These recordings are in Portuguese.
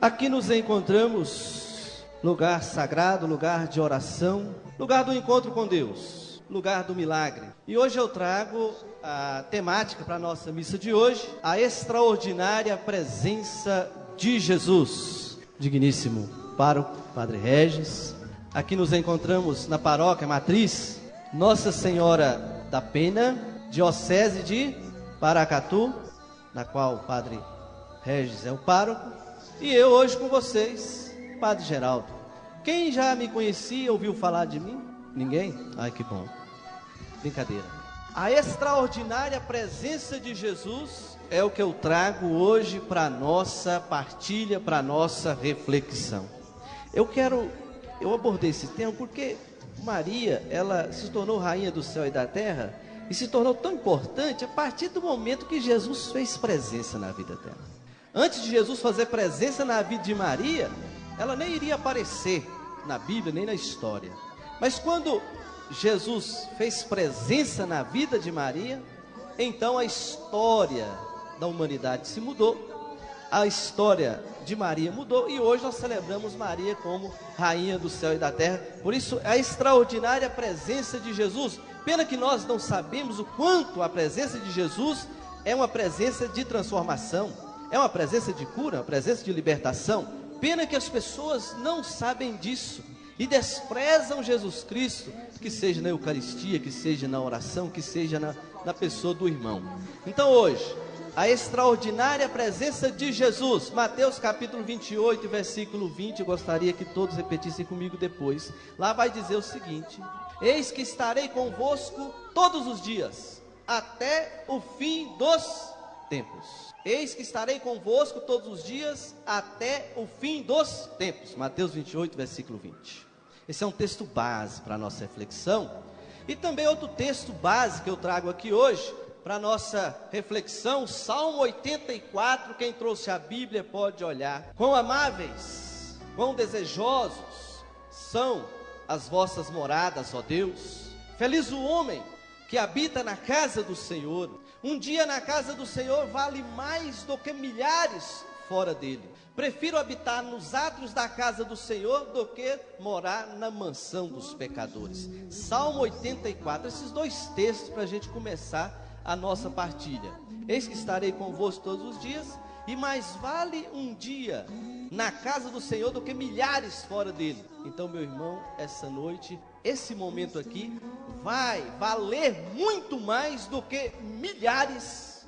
Aqui nos encontramos, lugar sagrado, lugar de oração, lugar do encontro com Deus, lugar do milagre. E hoje eu trago a temática para a nossa missa de hoje, a extraordinária presença de Jesus. Digníssimo pároco, Padre Regis. Aqui nos encontramos na paróquia matriz Nossa Senhora da Pena, diocese de Paracatu, na qual o Padre Regis é o pároco. E eu hoje com vocês, Padre Geraldo. Quem já me conhecia, ouviu falar de mim? Ninguém? Ai, que bom. Brincadeira. A extraordinária presença de Jesus é o que eu trago hoje para a nossa partilha, para a nossa reflexão. Eu abordei esse tema porque Maria, ela se tornou rainha do céu e da terra e se tornou tão importante a partir do momento que Jesus fez presença na vida dela. Antes de Jesus fazer presença na vida de Maria, ela nem iria aparecer na Bíblia, nem na história. Mas quando Jesus fez presença na vida de Maria, então a história da humanidade se mudou, a história de Maria mudou e hoje nós celebramos Maria como rainha do céu e da terra. Por isso, a extraordinária presença de Jesus. Pena que nós não sabemos o quanto a presença de Jesus é uma presença de transformação, é uma presença de cura, uma presença de libertação. Pena que as pessoas não sabem disso e desprezam Jesus Cristo, que seja na Eucaristia, que seja na oração, que seja na pessoa do irmão. Então hoje, a extraordinária presença de Jesus, Mateus capítulo 28, versículo 20, eu gostaria que todos repetissem comigo depois. Lá vai dizer o seguinte: eis que estarei convosco todos os dias, até o fim dos tempos. Eis que estarei convosco todos os dias, até o fim dos tempos. Mateus 28, versículo 20. Esse é um texto base para a nossa reflexão. E também outro texto base que eu trago aqui hoje, para a nossa reflexão, Salmo 84, quem trouxe a Bíblia pode olhar. Quão amáveis, quão desejosos são as vossas moradas, ó Deus. Feliz o homem que habita na casa do Senhor. Um dia na casa do Senhor vale mais do que milhares fora dele. Prefiro habitar nos átrios da casa do Senhor do que morar na mansão dos pecadores. Salmo 84, esses dois textos para a gente começar a nossa partilha. Eis que estarei convosco todos os dias, e mais vale um dia na casa do Senhor do que milhares fora dele. Então, meu irmão, essa noite, esse momento aqui vai valer muito mais do que milhares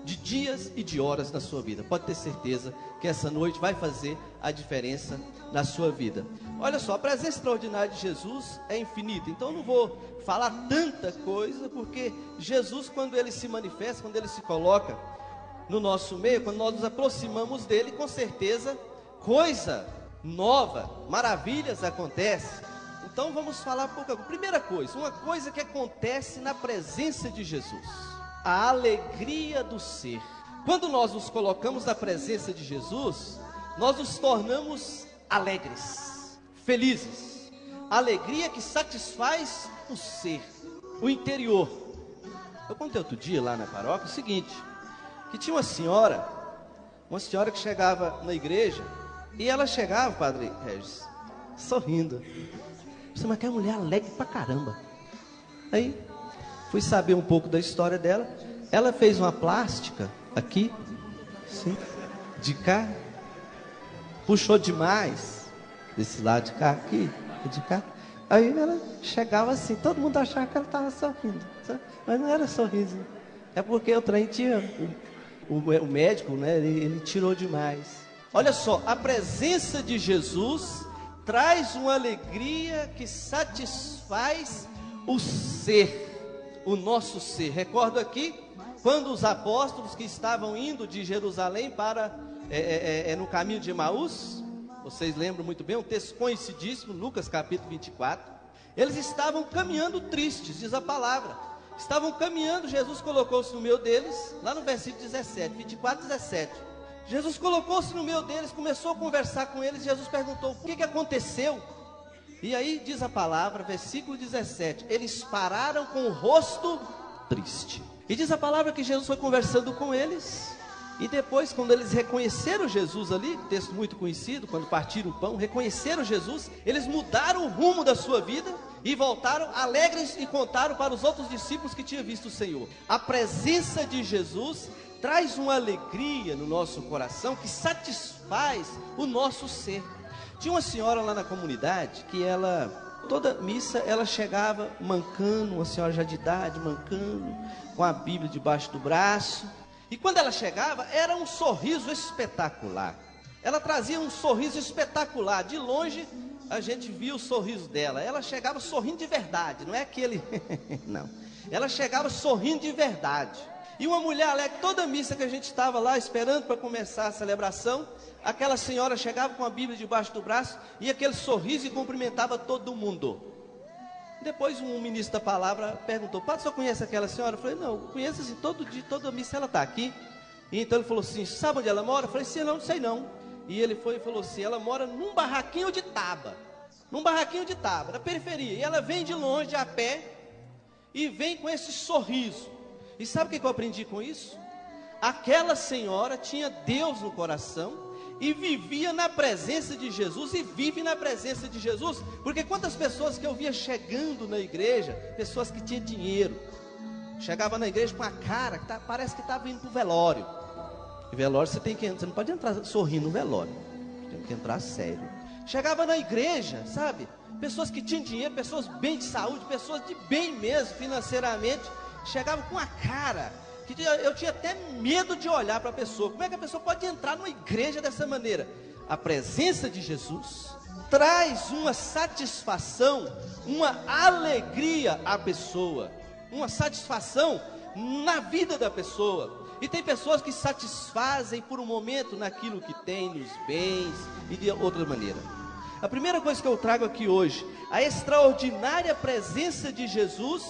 de dias e de horas na sua vida. Pode ter certeza que essa noite vai fazer a diferença na sua vida. Olha só, a presença extraordinária de Jesus é infinita. Então eu não vou falar tanta coisa, porque Jesus, quando ele se manifesta, quando ele se coloca no nosso meio, quando nós nos aproximamos dele, com certeza coisa nova, maravilhas acontecem. Então vamos falar pouca coisa. Primeira coisa, uma coisa que acontece na presença de Jesus: a alegria do ser. Quando nós nos colocamos na presença de Jesus, nós nos tornamos alegres, felizes. Alegria que satisfaz o ser, o interior. Eu contei outro dia lá na paróquia o seguinte, que tinha uma senhora que chegava na igreja, e ela chegava, Padre Regis, sorrindo. Você, mas que mulher alegre pra caramba. Aí fui saber um pouco da história dela. Ela fez uma plástica aqui, assim, de cá, puxou demais desse lado de cá, aqui, de cá. Aí ela chegava assim, todo mundo achava que ela estava sorrindo, sabe? Mas não era sorriso. É porque o trem tinha, o médico, né, ele tirou demais. Olha só, a presença de Jesus traz uma alegria que satisfaz o ser, o nosso ser. Recordo aqui, quando os apóstolos que estavam indo de Jerusalém para, no caminho de Emaús, vocês lembram muito bem, um texto conhecidíssimo, Lucas capítulo 24, eles estavam caminhando tristes, diz a palavra, estavam caminhando, Jesus colocou-se no meio deles, lá no versículo 17, 24, 17, Jesus colocou-se no meio deles, começou a conversar com eles, Jesus perguntou, o que aconteceu? E aí diz a palavra, versículo 17, eles pararam com o rosto triste. E diz a palavra que Jesus foi conversando com eles, E depois, quando eles reconheceram Jesus ali, texto muito conhecido, quando partiram o pão, reconheceram Jesus, eles mudaram o rumo da sua vida e voltaram alegres e contaram para os outros discípulos que tinham visto o Senhor. A presença de Jesus traz uma alegria no nosso coração que satisfaz o nosso ser. Tinha uma senhora lá na comunidade que ela, toda missa, ela chegava mancando, uma senhora já de idade, mancando, com a Bíblia debaixo do braço. E quando ela chegava, era um sorriso espetacular. Ela trazia um sorriso espetacular. De longe, a gente via o sorriso dela. Ela chegava sorrindo de verdade, não é aquele... não. Ela chegava sorrindo de verdade. E uma mulher alegre, toda missa que a gente estava lá esperando para começar a celebração, aquela senhora chegava com a Bíblia debaixo do braço e aquele sorriso e cumprimentava todo mundo. Depois um ministro da palavra perguntou: padre, o senhor conhece aquela senhora? Eu falei: não, eu conheço assim, todo dia, toda missa ela está aqui. E então ele falou assim: sabe onde ela mora? Eu falei: sim, não sei não. E ele foi e falou assim: ela mora num barraquinho de tábua, na periferia. E ela vem de longe a pé e vem com esse sorriso. E sabe o que eu aprendi com isso? Aquela senhora tinha Deus no coração e vivia na presença de Jesus, e vive na presença de Jesus. Porque quantas pessoas que eu via chegando na igreja, pessoas que tinham dinheiro, chegava na igreja com a cara que parece que estava indo para o velório. E velório você não pode entrar sorrindo no velório, tem que entrar sério. Chegava na igreja, sabe, pessoas que tinham dinheiro, pessoas bem de saúde, pessoas de bem mesmo financeiramente, chegavam com a cara que eu tinha até medo de olhar para a pessoa. Como é que a pessoa pode entrar numa igreja dessa maneira? A presença de Jesus traz uma satisfação, uma alegria à pessoa, uma satisfação na vida da pessoa. E tem pessoas que satisfazem por um momento naquilo que tem, nos bens e de outra maneira. A primeira coisa que eu trago aqui hoje, a extraordinária presença de Jesus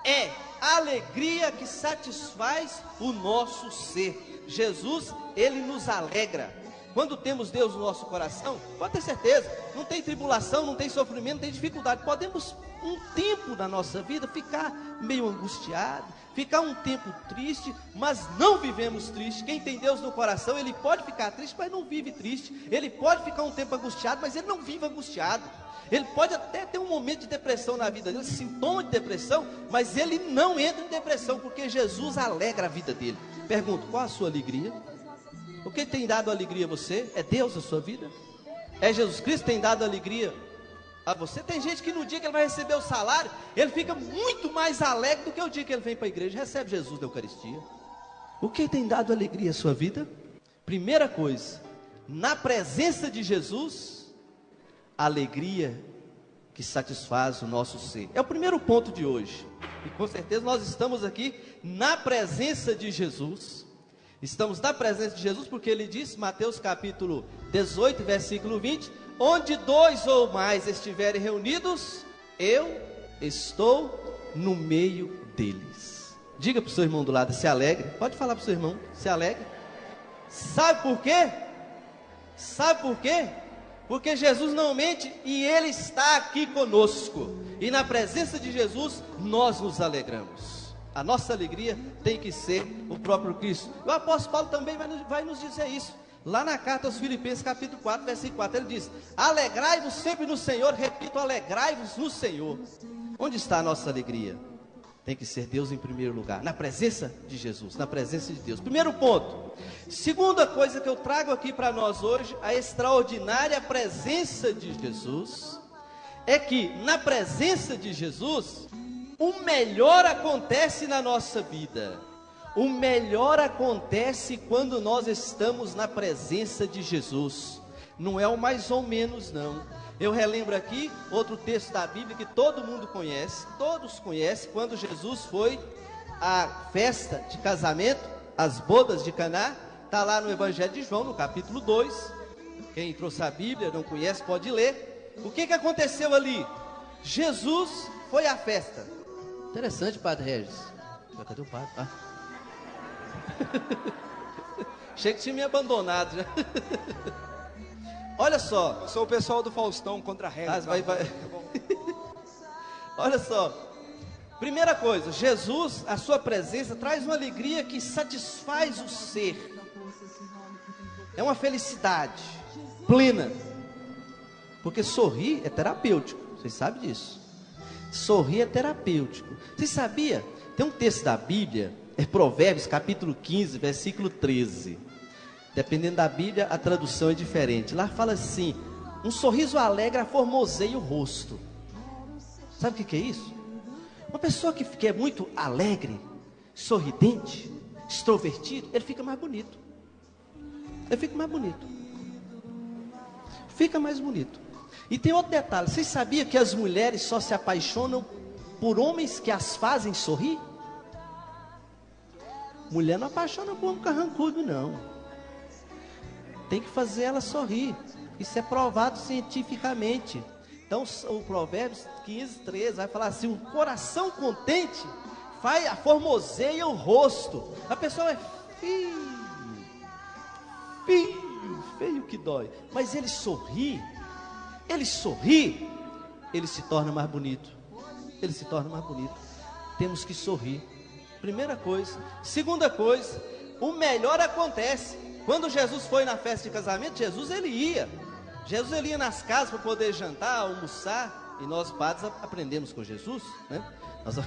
é a alegria que satisfaz o nosso ser. Jesus, ele nos alegra. Quando temos Deus no nosso coração, pode ter certeza, não tem tribulação, não tem sofrimento, não tem dificuldade. Podemos um tempo na nossa vida ficar meio angustiado, ficar um tempo triste, mas não vivemos triste. Quem tem Deus no coração, ele pode ficar triste, mas não vive triste. Ele pode ficar um tempo angustiado, mas ele não vive angustiado. Ele pode até ter um momento de depressão na vida dele, sintoma de depressão, mas ele não entra em depressão, porque Jesus alegra a vida dele. Pergunto, qual a sua alegria? O que tem dado alegria a você? É Deus na sua vida? É Jesus Cristo que tem dado alegria a você? Tem gente que no dia que ele vai receber o salário, ele fica muito mais alegre do que o dia que ele vem para a igreja, recebe Jesus na Eucaristia. O que tem dado alegria à sua vida? Primeira coisa, na presença de Jesus, a alegria que satisfaz o nosso ser. É o primeiro ponto de hoje. E com certeza nós estamos aqui na presença de Jesus. Estamos na presença de Jesus porque ele disse, Mateus capítulo 18, versículo 20: onde dois ou mais estiverem reunidos, eu estou no meio deles. Diga para o seu irmão do lado, se alegre. Pode falar para o seu irmão, se alegre. Sabe por quê? Sabe por quê? Porque Jesus não mente e Ele está aqui conosco. E na presença de Jesus, nós nos alegramos. A nossa alegria tem que ser o próprio Cristo. O apóstolo Paulo também vai nos dizer isso. Lá na carta aos Filipenses, capítulo 4, versículo 4, ele diz: alegrai-vos sempre no Senhor. Repito, alegrai-vos no Senhor. Onde está a nossa alegria? Tem que ser Deus em primeiro lugar, na presença de Jesus, na presença de Deus. Primeiro ponto. Segunda coisa que eu trago aqui para nós hoje, a extraordinária presença de Jesus, é que na presença de Jesus, o melhor acontece na nossa vida. O melhor acontece quando nós estamos na presença de Jesus. Não é o mais ou menos não. Eu relembro aqui outro texto da Bíblia que todo mundo conhece, todos conhecem, quando Jesus foi à festa de casamento, às bodas de Caná. Está lá no Evangelho de João, no capítulo 2. Quem trouxe a Bíblia, não conhece, pode ler. O que aconteceu ali? Jesus foi à festa. Interessante, Padre Regis. Cadê o padre? Ah. Achei que tinha me abandonado já. Olha só. Eu sou o pessoal do Faustão contra a regra. Olha só. Primeira coisa, Jesus, a sua presença traz uma alegria que satisfaz o ser. é uma felicidade plena. Porque sorrir é terapêutico, vocês sabem disso. Sorrir é terapêutico. Você sabia? Tem um texto da Bíblia, é Provérbios capítulo 15, versículo 13. Dependendo da Bíblia, a tradução é diferente. Lá fala assim: um sorriso alegre aformoseia o rosto. Sabe o que é isso? Uma pessoa que é muito alegre, sorridente, extrovertido, ele fica mais bonito. Ele fica mais bonito. Fica mais bonito. E tem outro detalhe: vocês sabiam que as mulheres só se apaixonam por homens que as fazem sorrir? Mulher não apaixona por homem carrancudo, não. Tem que fazer ela sorrir. Isso é provado cientificamente. Então o Provérbios 15, 13 vai falar assim: um coração contente formoseia o rosto. A pessoa é feio que dói, mas ele sorri, ele se torna mais bonito. Ele se torna mais bonito. Temos que sorrir. Primeira coisa. Segunda coisa, o melhor acontece. Quando Jesus foi na festa de casamento, Jesus ele ia nas casas para poder jantar, almoçar. E nós padres aprendemos com Jesus, né? Nós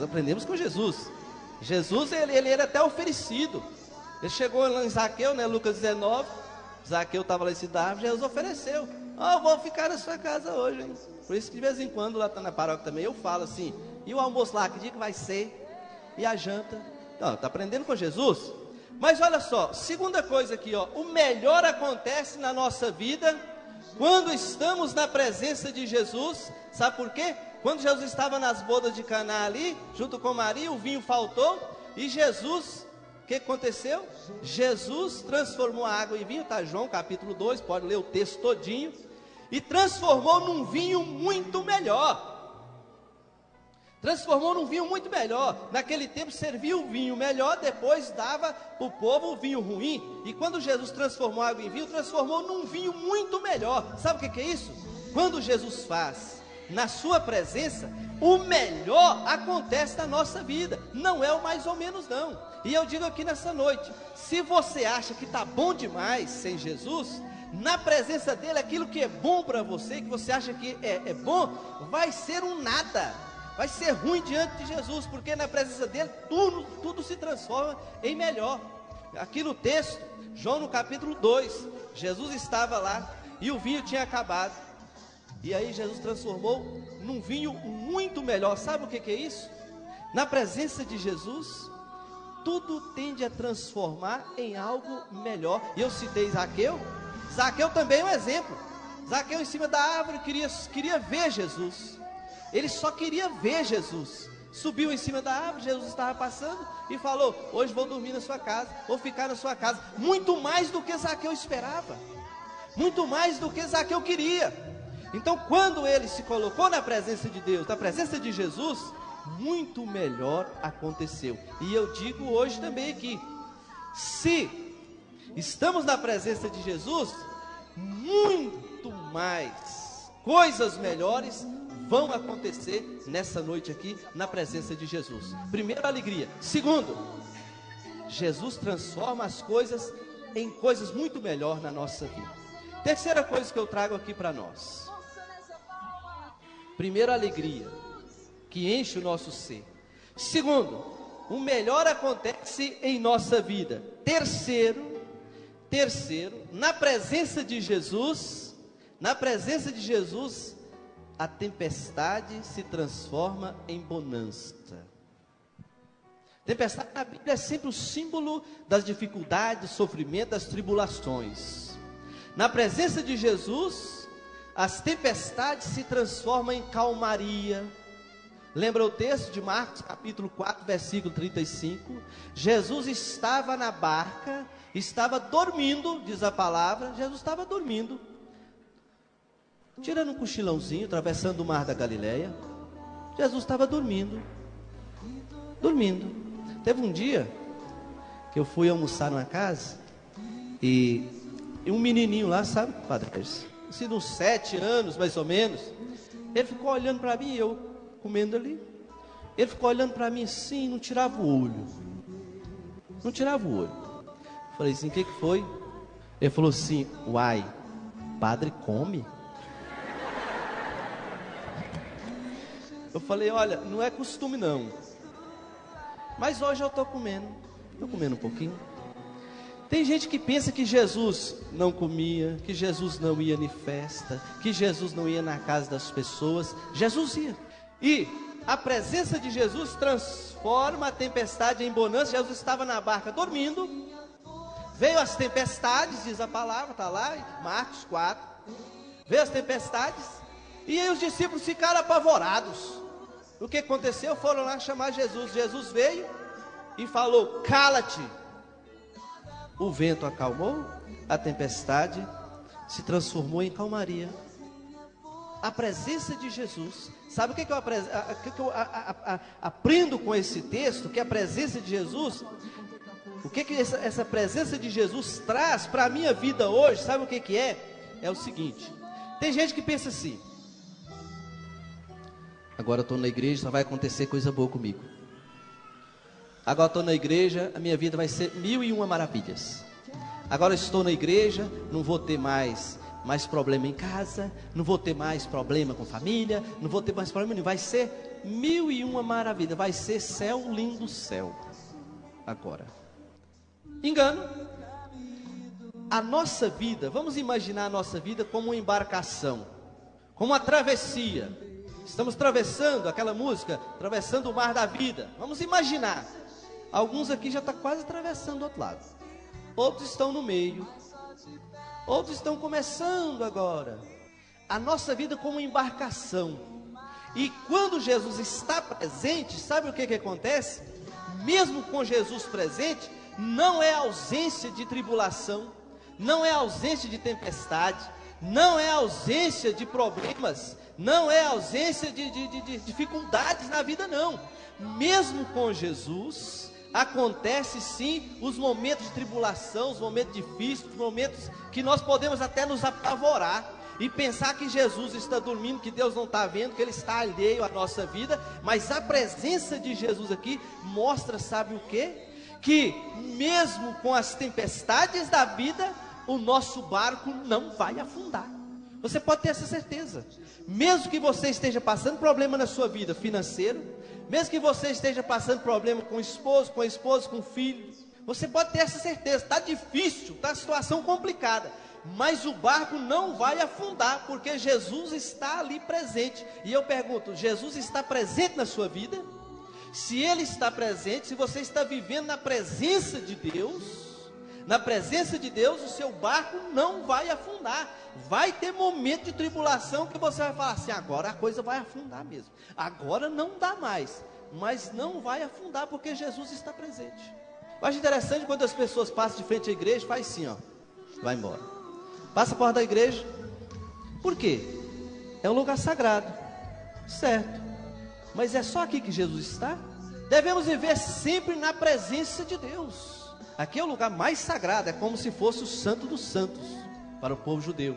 aprendemos com Jesus. Jesus ele era até oferecido. Ele chegou lá em Zaqueu, né? Lucas 19. Zaqueu estava lá em cidade, Jesus ofereceu: eu vou ficar na sua casa hoje, hein? Por isso que de vez em quando lá na paróquia também eu falo assim: e o almoço lá, que dia que vai ser? E a janta? Não, está aprendendo com Jesus. Mas olha só, segunda coisa aqui, ó, o melhor acontece na nossa vida quando estamos na presença de Jesus. Sabe por quê? Quando Jesus estava nas bodas de Caná ali, junto com Maria, o vinho faltou, e Jesus, o que aconteceu? Jesus transformou a água em vinho, tá? João capítulo 2, pode ler o texto todinho, e transformou num vinho muito melhor. Transformou num vinho muito melhor. Naquele tempo servia o vinho melhor, depois dava para o povo o vinho ruim. E quando Jesus transformou a água em vinho, transformou num vinho muito melhor. Sabe o que é isso? Quando Jesus faz na sua presença, o melhor acontece na nossa vida. Não é o mais ou menos não. E eu digo aqui nessa noite: se você acha que está bom demais sem Jesus, na presença dele, aquilo que é bom para você, que você acha que é bom, vai ser um nada. Vai ser ruim diante de Jesus, porque na presença dele tudo se transforma em melhor. Aqui no texto, João no capítulo 2, Jesus estava lá e o vinho tinha acabado. E aí Jesus transformou num vinho muito melhor. Sabe o que é isso? Na presença de Jesus, tudo tende a transformar em algo melhor. E eu citei Zaqueu. Zaqueu também é um exemplo. Zaqueu em cima da árvore queria ver Jesus. Ele só queria ver Jesus. Subiu em cima da árvore, Jesus estava passando e falou: hoje vou dormir na sua casa, vou ficar na sua casa. Muito mais do que Zaqueu esperava, muito mais do que Zaqueu queria. Então quando ele se colocou na presença de Deus, na presença de Jesus, muito melhor aconteceu. E eu digo hoje também aqui: se estamos na presença de Jesus, muito mais coisas melhores vão acontecer nessa noite aqui, na presença de Jesus. Primeiro, alegria. Segundo, Jesus transforma as coisas em coisas muito melhores na nossa vida. Terceira coisa que eu trago aqui para nós. Primeiro, alegria, que enche o nosso ser. Segundo, o melhor acontece em nossa vida. Terceiro, na presença de Jesus, a tempestade se transforma em bonança. Tempestade na Bíblia é sempre o símbolo das dificuldades, do sofrimento, das tribulações. Na presença de Jesus, as tempestades se transformam em calmaria. Lembra o texto de Marcos capítulo 4, versículo 35? Jesus estava na barca, estava dormindo, diz a palavra. Jesus estava dormindo, tirando um cochilãozinho, atravessando o mar da Galileia. Jesus estava dormindo. Teve um dia que eu fui almoçar numa casa e um menininho lá, sabe, Padre Pérez, assim, uns 7 anos mais ou menos, ele ficou olhando para mim, eu comendo ali, ele ficou olhando para mim assim, não tirava o olho. Falei assim, o que foi? Ele falou assim, uai, padre come? Eu falei, olha, não é costume não. Mas hoje eu estou comendo um pouquinho. Tem gente que pensa que Jesus não comia, que Jesus não ia em festa, que Jesus não ia na casa das pessoas. Jesus ia. E a presença de Jesus transforma a tempestade em bonança. Jesus estava na barca dormindo. Veio as tempestades, diz a palavra, está lá, Marcos 4. Veio as tempestades. E aí os discípulos ficaram apavorados. O que aconteceu? Foram lá chamar Jesus. Jesus veio e falou, cala-te. O vento acalmou, a tempestade se transformou em calmaria. A presença de Jesus. Sabe o que eu aprendo com esse texto? Que a presença de Jesus, o que essa presença de Jesus traz para a minha vida hoje? Sabe o que é? É o seguinte, tem gente que pensa assim, agora eu estou na igreja, só vai acontecer coisa boa comigo. Agora estou na igreja, a minha vida vai ser 1001 maravilhas. Agora estou na igreja, não vou ter mais problema em casa, não vou ter mais problema com família, não vou ter mais problema nenhum. Vai ser 1001 maravilhas, vai ser céu, lindo céu. Agora, engano. A nossa vida, vamos imaginar a nossa vida como uma embarcação, como uma travessia. Estamos atravessando aquela música, atravessando o mar da vida. Vamos imaginar. Alguns aqui já estão quase atravessando do outro lado. Outros estão no meio. Outros estão começando agora. A nossa vida como uma embarcação. E quando Jesus está presente, sabe o que acontece? Mesmo com Jesus presente, não é ausência de tribulação, não é ausência de tempestade, não é ausência de problemas, não é ausência de dificuldades na vida, não. Mesmo com Jesus, acontece sim os momentos de tribulação, os momentos difíceis, os momentos que nós podemos até nos apavorar e pensar que Jesus está dormindo, que Deus não está vendo, que Ele está alheio à nossa vida. Mas a presença de Jesus aqui mostra, sabe o quê? Que mesmo com as tempestades da vida, o nosso barco não vai afundar. Você pode ter essa certeza. Mesmo que você esteja passando problema na sua vida financeiro, mesmo que você esteja passando problema com o esposo, com a esposa, com o filho, você pode ter essa certeza. Está difícil, está a situação complicada, mas o barco não vai afundar, porque Jesus está ali presente. E eu pergunto, Jesus está presente na sua vida? Se Ele está presente, se você está vivendo na presença de Deus, o seu barco não vai afundar. Vai ter momento de tribulação que você vai falar assim, agora a coisa vai afundar mesmo. Agora não dá mais, mas não vai afundar porque Jesus está presente. Eu acho interessante quando as pessoas passam de frente à igreja, faz assim, ó, vai embora. Passa a porta da igreja. Por quê? É um lugar sagrado, certo? Mas é só aqui que Jesus está? Devemos viver sempre na presença de Deus. Aqui é o lugar mais sagrado, é como se fosse o santo dos santos para o povo judeu.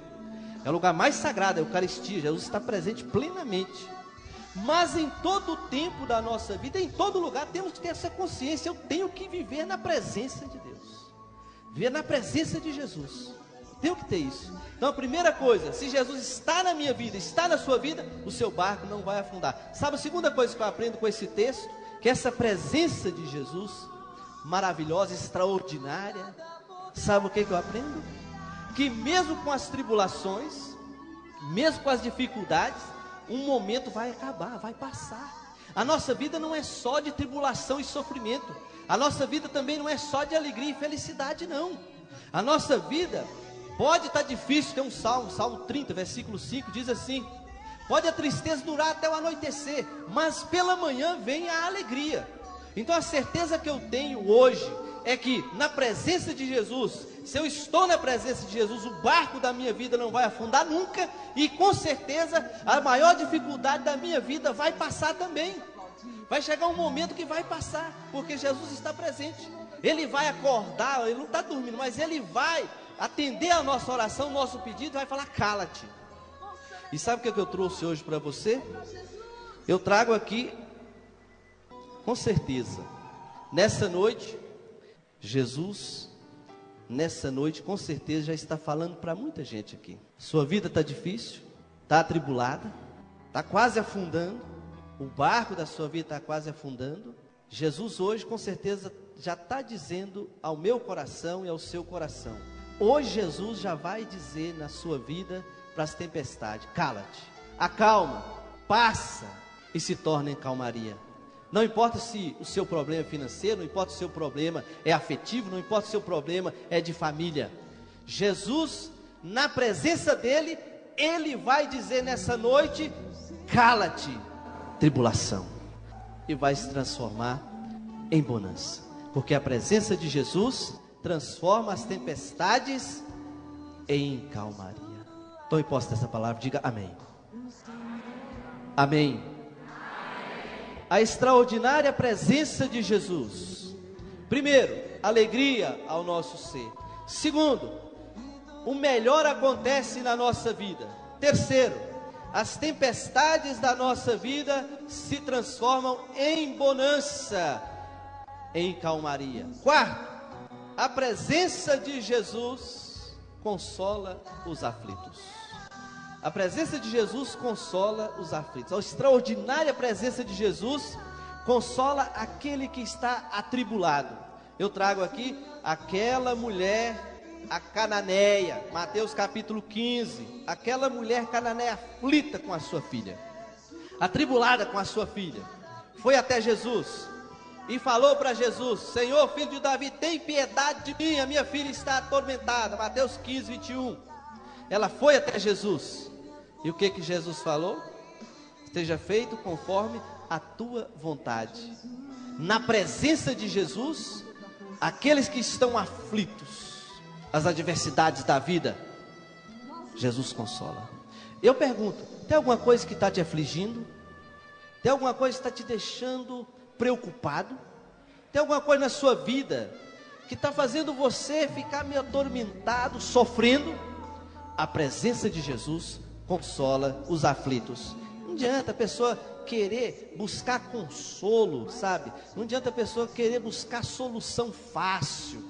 É o lugar mais sagrado, é a Eucaristia. Jesus está presente plenamente. Mas em todo o tempo da nossa vida, em todo lugar, temos que ter essa consciência. Eu tenho que viver na presença de Deus, viver na presença de Jesus. Tenho que ter isso. Então a primeira coisa, se Jesus está na minha vida, está na sua vida, o seu barco não vai afundar. Sabe a segunda coisa que eu aprendo com esse texto? Que essa presença de Jesus, maravilhosa, extraordinária, sabe o que eu aprendo? Que mesmo com as tribulações, mesmo com as dificuldades, um momento vai acabar, vai passar. A nossa vida não é só de tribulação e sofrimento. A nossa vida também não é só de alegria e felicidade, não. A nossa vida pode estar difícil. Tem um Salmo 30, versículo 5, diz assim: pode a tristeza durar até o anoitecer, mas pela manhã vem a alegria. Então a certeza que eu tenho hoje é que na presença de Jesus, se eu estou na presença de Jesus, o barco da minha vida não vai afundar nunca. E com certeza a maior dificuldade da minha vida vai passar também. Vai chegar um momento que vai passar, porque Jesus está presente. Ele vai acordar, ele não está dormindo, mas ele vai atender a nossa oração, o nosso pedido, vai falar, cala-te. E sabe o que eu trouxe hoje para você? Eu trago aqui, com certeza, nessa noite, Jesus nessa noite, com certeza já está falando para muita gente aqui. Sua vida está difícil, está atribulada, está quase afundando, o barco da sua vida está quase afundando. Jesus hoje, com certeza, já está dizendo ao meu coração e ao seu coração. Hoje Jesus já vai dizer na sua vida, para as tempestades: cala-te, acalma, passa e se torna em calmaria. Não importa se o seu problema é financeiro, não importa se o seu problema é afetivo, não importa se o seu problema é de família. Jesus, na presença dele, ele vai dizer nessa noite: cala-te, tribulação, e vai se transformar em bonança, porque a presença de Jesus transforma as tempestades em calmaria. Tome posse dessa palavra, diga amém. Amém. A extraordinária presença de Jesus. Primeiro, alegria ao nosso ser. Segundo, o melhor acontece na nossa vida. Terceiro, as tempestades da nossa vida se transformam em bonança, em calmaria. Quarto, a presença de Jesus consola os aflitos. A presença de Jesus consola os aflitos. A extraordinária presença de Jesus consola aquele que está atribulado. Eu trago aqui aquela mulher, a cananeia, Mateus capítulo 15. Aquela mulher cananeia aflita com a sua filha, atribulada com a sua filha, foi até Jesus e falou para Jesus: Senhor, filho de Davi, tem piedade de mim, a minha filha está atormentada. Mateus 15, 21. Ela foi até Jesus. E o que Jesus falou? Esteja feito conforme a tua vontade. Na presença de Jesus, aqueles que estão aflitos, as adversidades da vida, Jesus consola. Eu pergunto: tem alguma coisa que está te afligindo? Tem alguma coisa que está te deixando preocupado? Tem alguma coisa na sua vida que está fazendo você ficar meio atormentado, sofrendo? A presença de Jesus consola os aflitos. Não adianta a pessoa querer buscar consolo, sabe? Não adianta a pessoa querer buscar solução fácil.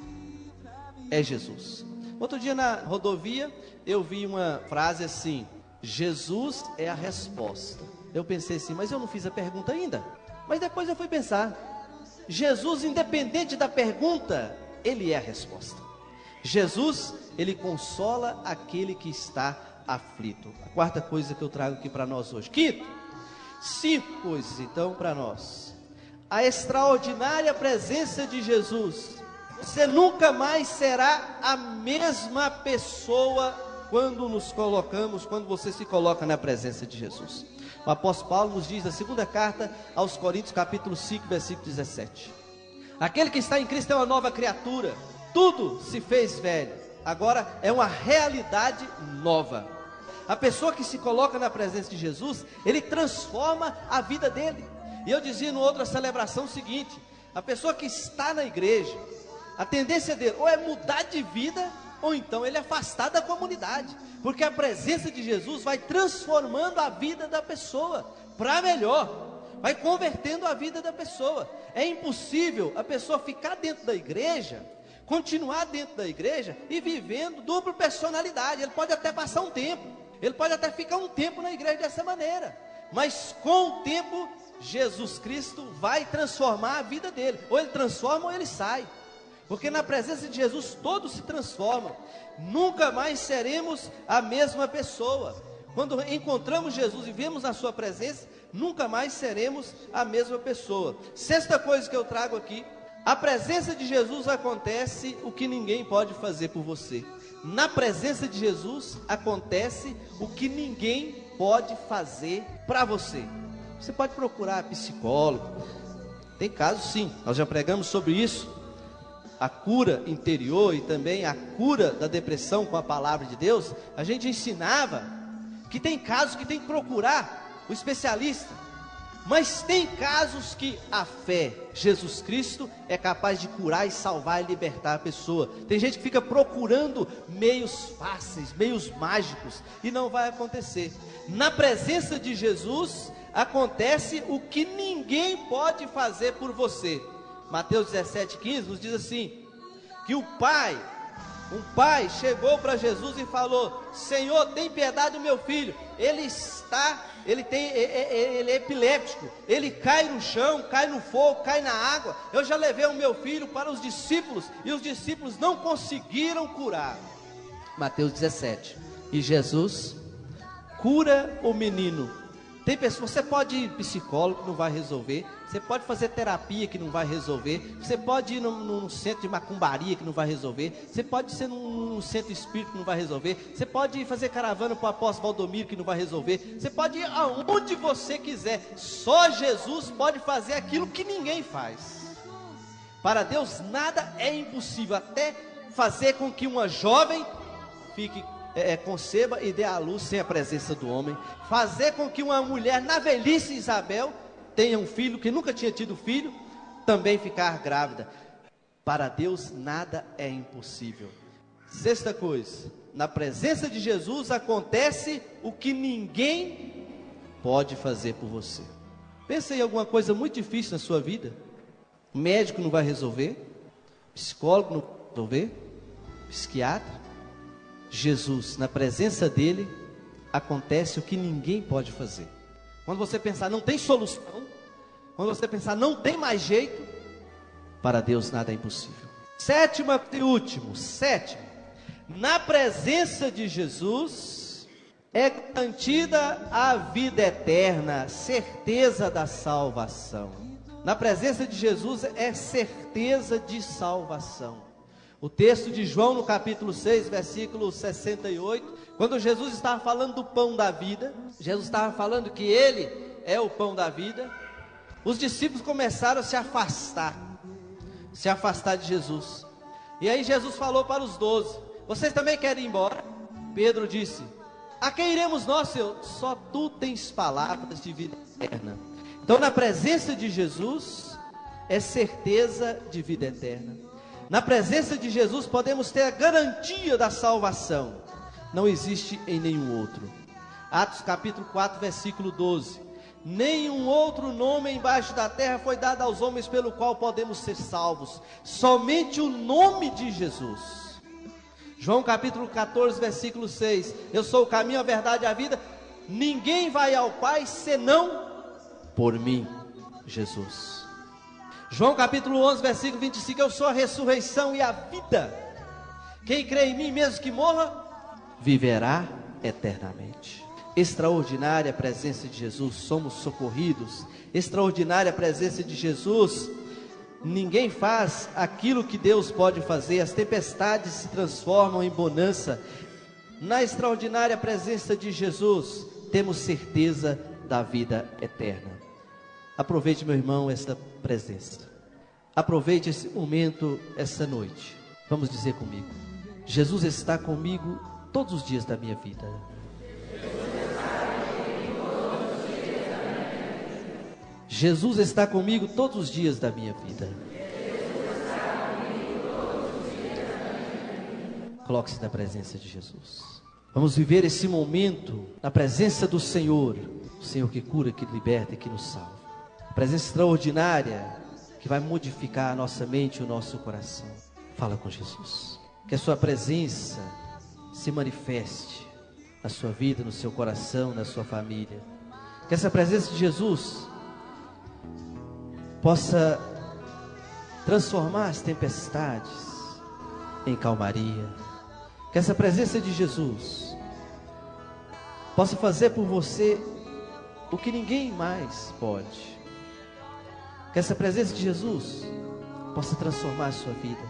É Jesus. Outro dia na rodovia eu vi uma frase assim: Jesus é a resposta. Eu pensei assim, mas eu não fiz a pergunta ainda. Mas depois eu fui pensar: Jesus, independente da pergunta, ele é a resposta. Jesus, ele consola aquele que está aflito. A quarta coisa que eu trago aqui para nós hoje. Quinto, 5 coisas então para nós. A extraordinária presença de Jesus. Você nunca mais será a mesma pessoa quando você se coloca na presença de Jesus. O apóstolo Paulo nos diz na segunda carta aos Coríntios, capítulo 5, versículo 17: aquele que está em Cristo é uma nova criatura, tudo se fez velho, agora é uma realidade nova. A pessoa que se coloca na presença de Jesus, ele transforma a vida dele. E eu dizia no outra celebração o seguinte: a pessoa que está na igreja, a tendência dele ou é mudar de vida, ou então ele é afastado da comunidade, porque a presença de Jesus vai transformando a vida da pessoa para melhor, vai convertendo a vida da pessoa. É impossível a pessoa ficar dentro da igreja, continuar dentro da igreja e vivendo dupla personalidade. Ele pode até passar um tempo, ele pode até ficar um tempo na igreja dessa maneira, mas com o tempo Jesus Cristo vai transformar a vida dele. Ou ele transforma ou ele sai, porque na presença de Jesus todos se transformam. Nunca mais seremos a mesma pessoa. Quando encontramos Jesus e vemos a sua presença, nunca mais seremos a mesma pessoa. Sexta coisa que eu trago aqui: a presença de Jesus acontece o que ninguém pode fazer por você. Na presença de Jesus acontece o que ninguém pode fazer para você. Você pode procurar psicólogo, tem casos sim, nós já pregamos sobre isso, a cura interior e também a cura da depressão com a palavra de Deus. A gente ensinava que tem casos que tem que procurar o especialista, mas tem casos que a fé, Jesus Cristo, é capaz de curar e salvar e libertar a pessoa. Tem gente que fica procurando meios fáceis, meios mágicos, e não vai acontecer. Na presença de Jesus acontece o que ninguém pode fazer por você. Mateus 17,15 nos diz assim: que o Pai Um pai chegou para Jesus e falou: Senhor, tem piedade do meu filho. Ele é epiléptico. Ele cai no chão, cai no fogo, cai na água. Eu já levei o meu filho para os discípulos e os discípulos não conseguiram curar. Mateus 17. E Jesus cura o menino. Tem pessoas, você pode ir psicólogo que não vai resolver, você pode fazer terapia que não vai resolver, você pode ir num centro de macumbaria que não vai resolver, você pode ser num centro espírita que não vai resolver, você pode ir fazer caravana para o apóstolo Valdomiro que não vai resolver, você pode ir aonde você quiser, só Jesus pode fazer aquilo que ninguém faz. Para Deus nada é impossível, até fazer com que uma jovem conceba e dê à luz sem a presença do homem, fazer com que uma mulher na velhice, Isabel, tenha um filho que nunca tinha tido filho, também ficar grávida. Para Deus nada é impossível. Sexta coisa, na presença de Jesus acontece o que ninguém pode fazer por você. Pensa em alguma coisa muito difícil na sua vida, o médico não vai resolver, psicólogo não vai resolver, psiquiatra. Jesus, na presença dele, acontece o que ninguém pode fazer. Quando você pensar não tem solução, quando você pensar não tem mais jeito, para Deus nada é impossível. Sétimo e último, na presença de Jesus é garantida a vida eterna, certeza da salvação. Na presença de Jesus é certeza de salvação. O texto de João no capítulo 6, versículo 68, quando Jesus estava falando do pão da vida, Jesus estava falando que Ele é o pão da vida, os discípulos começaram a se afastar de Jesus. E aí Jesus falou para os 12, vocês também querem ir embora? Pedro disse, a quem iremos nós, Senhor? Só tu tens palavras de vida eterna. Então na presença de Jesus é certeza de vida eterna. Na presença de Jesus podemos ter a garantia da salvação. Não existe em nenhum outro. Atos capítulo 4, versículo 12. Nenhum outro nome embaixo da terra foi dado aos homens pelo qual podemos ser salvos. Somente o nome de Jesus. João capítulo 14, versículo 6. Eu sou o caminho, a verdade e a vida. Ninguém vai ao Pai senão por mim, Jesus. João capítulo 11, versículo 25, eu sou a ressurreição e a vida. Quem crê em mim, mesmo que morra, viverá eternamente. Extraordinária presença de Jesus, somos socorridos. Extraordinária presença de Jesus, ninguém faz aquilo que Deus pode fazer. As tempestades se transformam em bonança. Na extraordinária presença de Jesus, temos certeza da vida eterna. Aproveite, meu irmão, esta presença. Aproveite esse momento, essa noite. Vamos dizer comigo: Jesus está comigo todos os dias da minha vida. Jesus está comigo todos os dias da minha vida. Coloque-se na presença de Jesus. Vamos viver esse momento na presença do Senhor. O Senhor que cura, que liberta e que nos salva. Presença extraordinária que vai modificar a nossa mente e o nosso coração. Fala com Jesus. Que a sua presença se manifeste na sua vida, no seu coração, na sua família. Que essa presença de Jesus possa transformar as tempestades em calmaria. Que essa presença de Jesus possa fazer por você o que ninguém mais pode. Que essa presença de Jesus possa transformar a sua vida.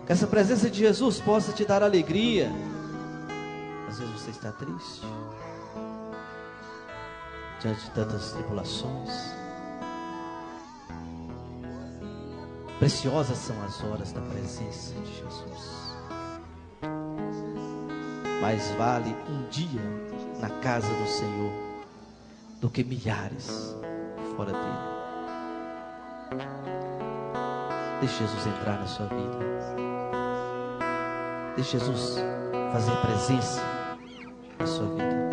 Que essa presença de Jesus possa te dar alegria. Às vezes você está triste, diante de tantas tribulações. Preciosas são as horas da presença de Jesus. Mais vale um dia na casa do Senhor do que milhares fora dele. Deixe Jesus entrar na sua vida. Deixe Jesus fazer presença na sua vida.